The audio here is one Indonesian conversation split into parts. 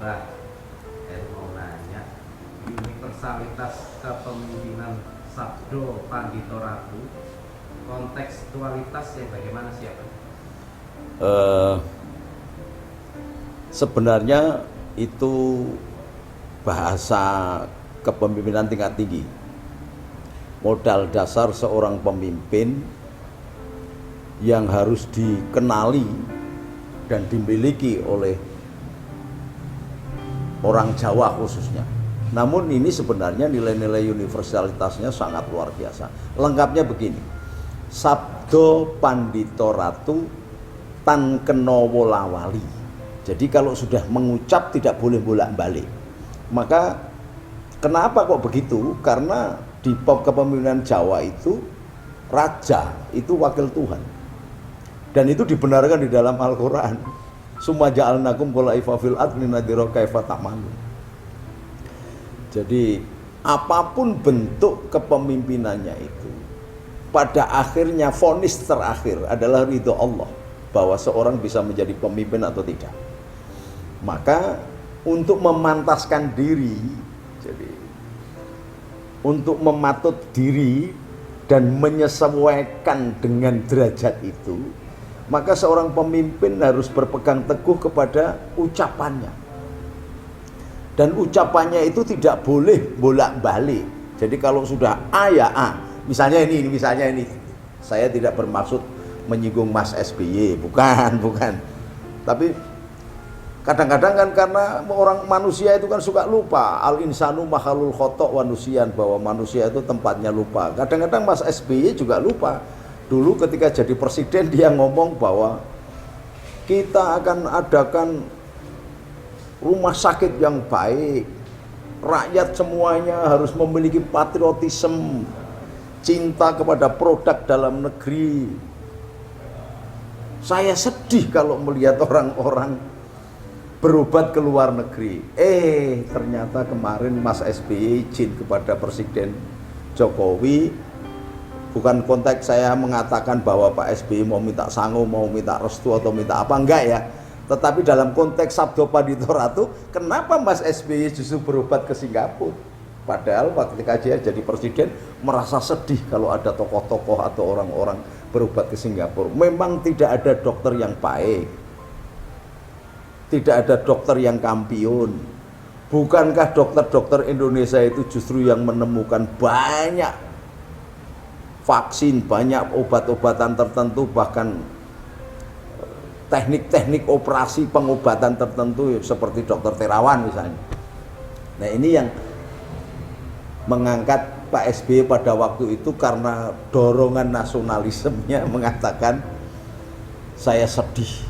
Bang, saya mau nanya, universalitas kepemimpinan Sabdo Pandito Ratu, kontekstualitas yang bagaimana siapa? Sebenarnya itu bahasa kepemimpinan tingkat tinggi. Modal dasar seorang pemimpin yang harus dikenali dan dimiliki oleh orang Jawa khususnya. Namun ini sebenarnya nilai-nilai universalitasnya sangat luar biasa. Lengkapnya begini: Sabdo Pandito Ratu tan kena wolawali. Jadi kalau sudah mengucap tidak boleh bolak-balik. Maka kenapa kok begitu? Karena di kepemimpinan Jawa itu raja itu wakil Tuhan. Dan itu dibenarkan di dalam Al-Qur'an. Summa ja'alnakum khulaifa fil ardi linadhira kaifa ta'malun. Jadi apapun bentuk kepemimpinannya itu, pada akhirnya vonis terakhir adalah ridho Allah bahwa seorang bisa menjadi pemimpin atau tidak. Maka untuk memantaskan diri, jadi untuk mematut diri dan menyesuaikan dengan derajat itu, maka seorang pemimpin harus berpegang teguh kepada ucapannya. Dan ucapannya itu tidak boleh bolak-balik. Jadi kalau sudah A ya A. Misalnya ini. Saya tidak bermaksud menyinggung Mas SBY, bukan. Tapi kadang-kadang kan karena orang manusia itu kan suka lupa. Al insanu makhlul khotok wa nusian, bahwa manusia itu tempatnya lupa. Kadang-kadang Mas SBY juga lupa. Dulu ketika jadi presiden dia ngomong bahwa kita akan adakan rumah sakit yang baik, rakyat semuanya harus memiliki patriotisme, cinta kepada produk dalam negeri. Saya sedih kalau melihat orang-orang berobat ke luar negeri. Ternyata kemarin Mas SBY izin kepada Presiden Jokowi. Bukan konteks saya mengatakan bahwa Pak SBY mau minta sangu, mau minta restu atau minta apa, enggak ya. Tetapi dalam konteks Sabdo Pandito Ratu, kenapa Mas SBY justru berobat ke Singapura? Padahal ketika dia jadi presiden merasa sedih kalau ada tokoh-tokoh atau orang-orang berobat ke Singapura. Memang tidak ada dokter yang baik, tidak ada dokter yang kampiun. Bukankah dokter-dokter Indonesia itu justru yang menemukan banyak vaksin, banyak obat-obatan tertentu, bahkan teknik-teknik operasi pengobatan tertentu seperti dokter Terawan misalnya. Nah ini yang mengangkat Pak SBY pada waktu itu karena dorongan nasionalismenya mengatakan, saya sedih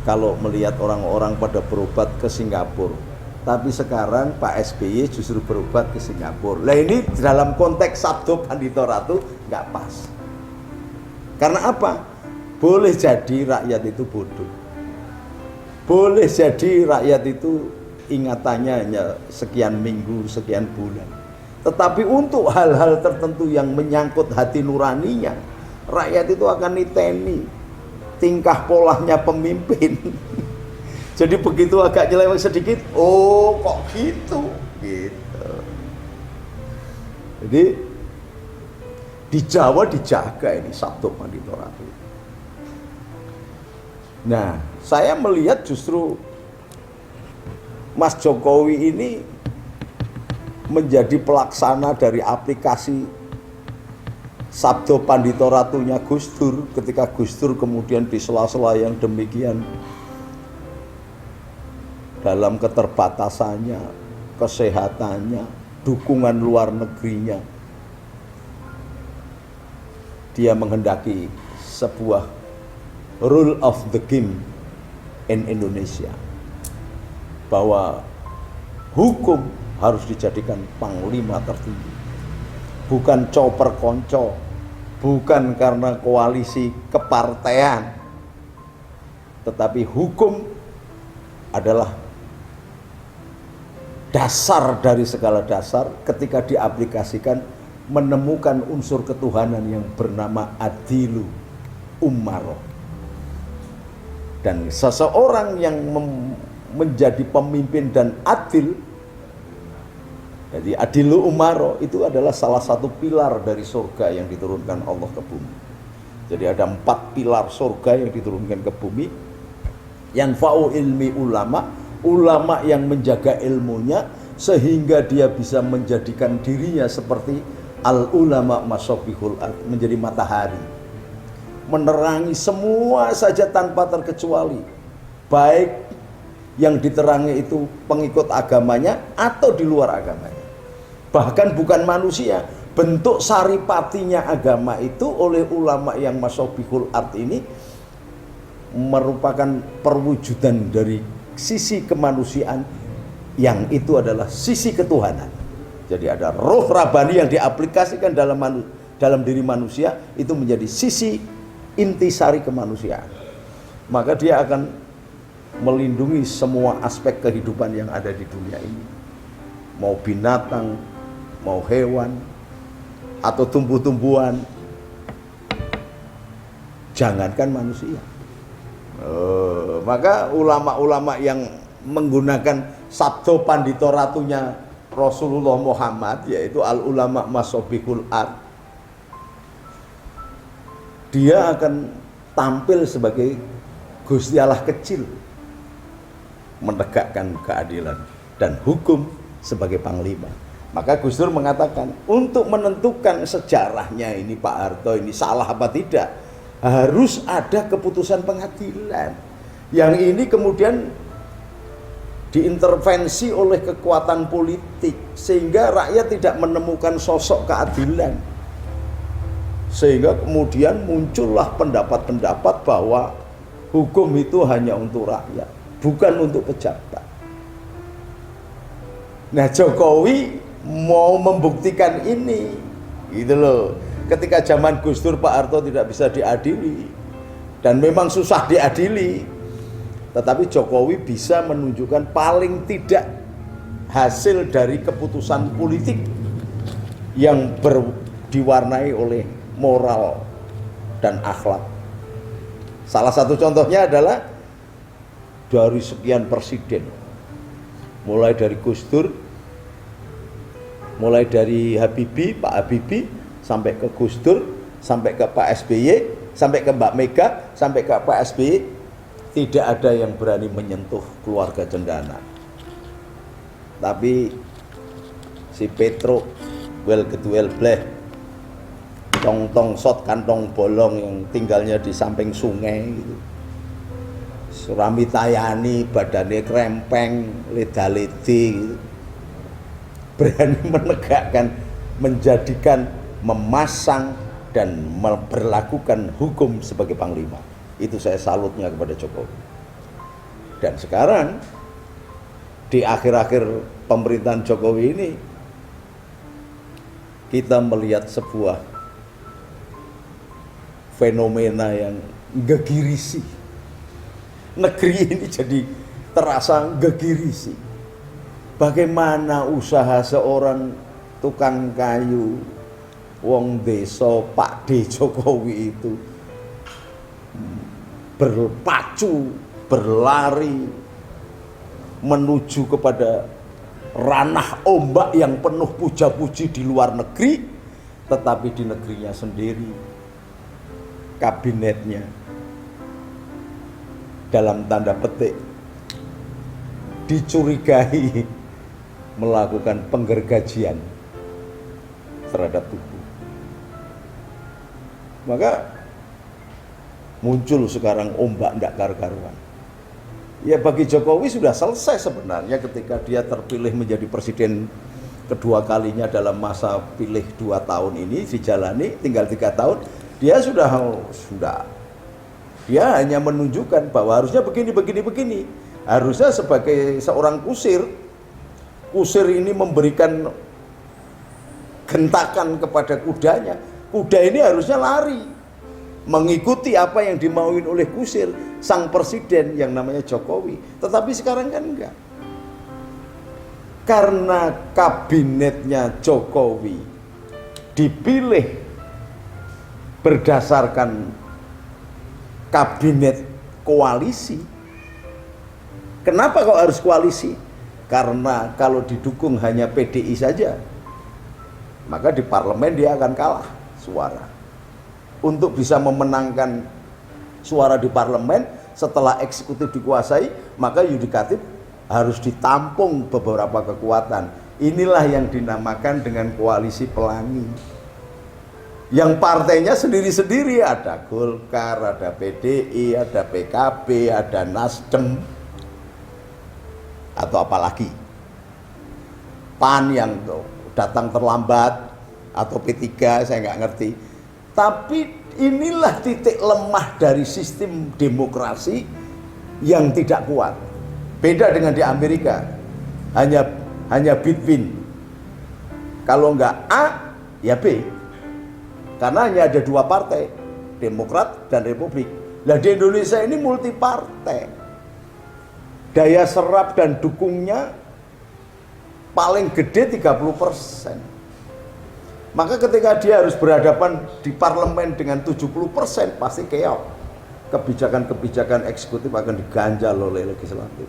kalau melihat orang-orang pada berobat ke Singapura. Tapi sekarang Pak SBY justru berobat ke Singapura. Nah ini dalam konteks Sabdo Pandito Ratu nggak pas. Karena apa? Boleh jadi rakyat itu bodoh. Boleh jadi rakyat itu ingatannya hanya sekian minggu, sekian bulan. Tetapi untuk hal-hal tertentu yang menyangkut hati nuraninya, rakyat itu akan niteni tingkah polanya pemimpin. Jadi begitu agak nyeleweng sedikit, oh kok gitu. Jadi di Jawa dijaga ini Sabdo Pandito Ratu. Nah, saya melihat justru Mas Jokowi ini menjadi pelaksana dari aplikasi Sabdo Pandito Ratunya Gus Dur, ketika Gus Dur kemudian di sela-sela yang demikian, dalam keterbatasannya, kesehatannya, dukungan luar negerinya, dia menghendaki sebuah rule of the game in Indonesia, bahwa hukum harus dijadikan panglima tertinggi, bukan coper konco, bukan karena koalisi kepartean, tetapi hukum adalah dasar dari segala dasar. Ketika diaplikasikan menemukan unsur ketuhanan yang bernama adilu umaro. Dan seseorang yang menjadi pemimpin dan adil. Jadi adilu umaro itu adalah salah satu pilar dari surga yang diturunkan Allah ke bumi. Jadi ada 4 pilar surga yang diturunkan ke bumi. Yanfa'u ilmi ulama, ulama yang menjaga ilmunya sehingga dia bisa menjadikan dirinya seperti al ulama masobihul ard, menjadi matahari, menerangi semua saja tanpa terkecuali, baik yang diterangi itu pengikut agamanya atau di luar agamanya. Bahkan bukan manusia, bentuk saripatinya agama itu oleh ulama yang masobihul ard ini merupakan perwujudan dari sisi kemanusiaan yang itu adalah sisi ketuhanan. Jadi ada roh rabani yang diaplikasikan dalam diri manusia, itu menjadi sisi intisari kemanusiaan. Maka dia akan melindungi semua aspek kehidupan yang ada di dunia ini, mau binatang, mau hewan, atau tumbuh-tumbuhan, jangankan manusia. Maka ulama-ulama yang menggunakan sabdo pandito ratunya Rasulullah Muhammad, yaitu al ulama masobihul ard, dia akan tampil sebagai Gusti Allah kecil, menegakkan keadilan dan hukum sebagai panglima. Maka Gus Dur mengatakan, untuk menentukan sejarahnya ini Pak Harto ini salah apa tidak, harus ada keputusan pengadilan. Yang ini kemudian diintervensi oleh kekuatan politik sehingga rakyat tidak menemukan sosok keadilan. Sehingga kemudian muncullah pendapat-pendapat bahwa hukum itu hanya untuk rakyat, bukan untuk pejabat. Nah, Jokowi mau membuktikan ini, gitu loh. Ketika zaman Gus Dur, Pak Harto tidak bisa diadili, dan memang susah diadili, tetapi Jokowi bisa menunjukkan paling tidak hasil dari keputusan politik yang diwarnai oleh moral dan akhlak. Salah satu contohnya adalah dari sekian presiden, mulai dari Gus Dur, mulai dari Habibie, Pak Habibie, sampai ke Gus Dur, sampai ke Pak SBY, sampai ke Mbak Mega, sampai ke Pak SBY, tidak ada yang berani menyentuh keluarga Cendana. Tapi si Petro well keduel bleh, tong sot kantong bolong yang tinggalnya di samping sungai gitu. Surami Tayani badannya krempeng, leda-ledi gitu. Berani menegakkan, menjadikan, memasang dan memperlakukan hukum sebagai panglima. Itu saya salutnya kepada Jokowi. Dan sekarang di akhir-akhir pemerintahan Jokowi ini kita melihat sebuah fenomena yang gegirisi. Negeri ini jadi terasa gegirisi. Bagaimana usaha seorang tukang kayu, wong desa Pak D Jokowi itu berpacu, berlari menuju kepada ranah ombak yang penuh puja-puji di luar negeri, tetapi di negerinya sendiri kabinetnya dalam tanda petik dicurigai melakukan penggergajian terhadap tubuh. Maka muncul sekarang ombak ndak karu-karuan. Ya, bagi Jokowi sudah selesai sebenarnya ketika dia terpilih menjadi presiden kedua kalinya dalam masa pilih 2 tahun ini dijalani, tinggal 3 tahun, dia sudah dia hanya menunjukkan bahwa harusnya begini. Harusnya sebagai seorang kusir ini memberikan gentakan kepada kudanya. Kuda ini harusnya lari mengikuti apa yang dimauin oleh kusir sang presiden yang namanya Jokowi. Tetapi sekarang kan enggak. Karena kabinetnya Jokowi dipilih berdasarkan kabinet koalisi, Kenapa kok harus koalisi? Karena kalau didukung hanya PDI saja, maka di parlemen dia akan kalah suara. Untuk bisa memenangkan suara di parlemen, setelah eksekutif dikuasai, maka yudikatif harus ditampung beberapa kekuatan. Inilah yang dinamakan dengan koalisi pelangi. Yang partainya sendiri-sendiri, ada Golkar, ada PDI, ada PKB, ada Nasdem, atau apalagi PAN yang datang terlambat, atau P3, saya nggak ngerti. Tapi inilah titik lemah dari sistem demokrasi yang tidak kuat. Beda dengan di Amerika, hanya between. Kalau nggak A, ya B. Karena hanya ada dua partai, Demokrat dan Republik. Nah di Indonesia ini multi partai. Daya serap dan dukungnya paling gede 30%. Maka ketika dia harus berhadapan di parlemen dengan 70%, pasti keok. Kebijakan-kebijakan eksekutif akan diganjal oleh legislatif.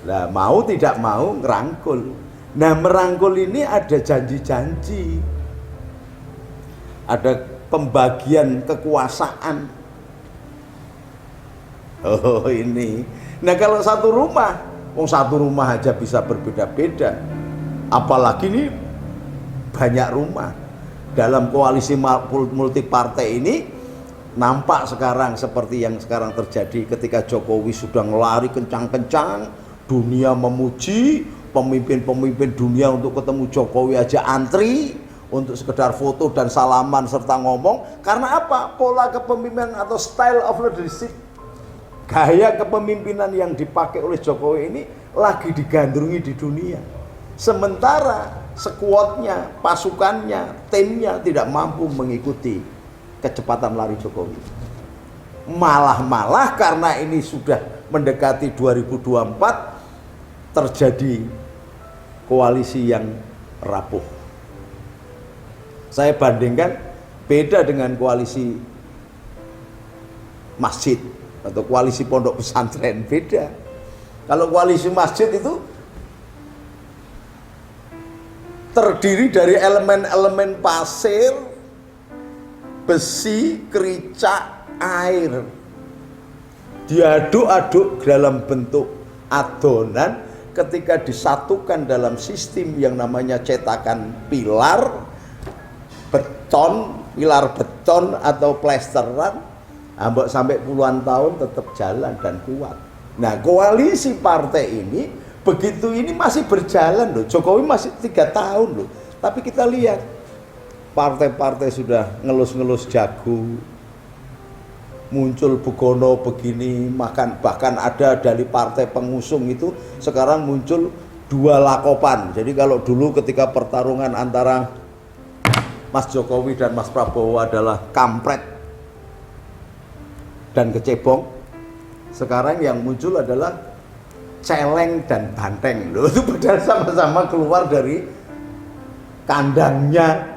Nah, mau tidak mau ngerangkul. Nah, merangkul ini ada janji-janji. Ada pembagian kekuasaan. Oh, ini. Nah, kalau satu rumah aja bisa berbeda-beda. Apalagi ini banyak rumah. Dalam koalisi multi partai ini nampak sekarang seperti yang sekarang terjadi ketika Jokowi sudah ngelari kencang-kencang, dunia memuji, pemimpin-pemimpin dunia untuk ketemu Jokowi aja antri untuk sekedar foto dan salaman serta ngomong. Karena apa? Pola kepemimpinan atau style of leadership, gaya kepemimpinan yang dipakai oleh Jokowi ini lagi digandrungi di dunia. Sementara skuadnya, pasukannya, timnya tidak mampu mengikuti kecepatan lari Jokowi. Malah karena ini sudah mendekati 2024, terjadi koalisi yang rapuh. Saya bandingkan beda dengan koalisi masjid atau koalisi pondok pesantren, beda. Kalau koalisi masjid itu terdiri dari elemen-elemen pasir, besi, kericak, air. Diaduk-aduk dalam bentuk adonan, ketika disatukan dalam sistem yang namanya cetakan pilar beton atau plesteran, sampai puluhan tahun tetap jalan dan kuat. Nah, koalisi partai ini begitu ini masih berjalan loh. Jokowi masih 3 tahun loh. Tapi kita lihat partai-partai sudah ngelus-ngelus jago, muncul begono begini, bahkan ada dari partai pengusung itu sekarang muncul 2 lakopan. Jadi kalau dulu ketika pertarungan antara Mas Jokowi dan Mas Prabowo adalah kampret dan kecebong, sekarang yang muncul adalah celeng dan banteng loh. Itu padahal sama-sama keluar dari kandangnya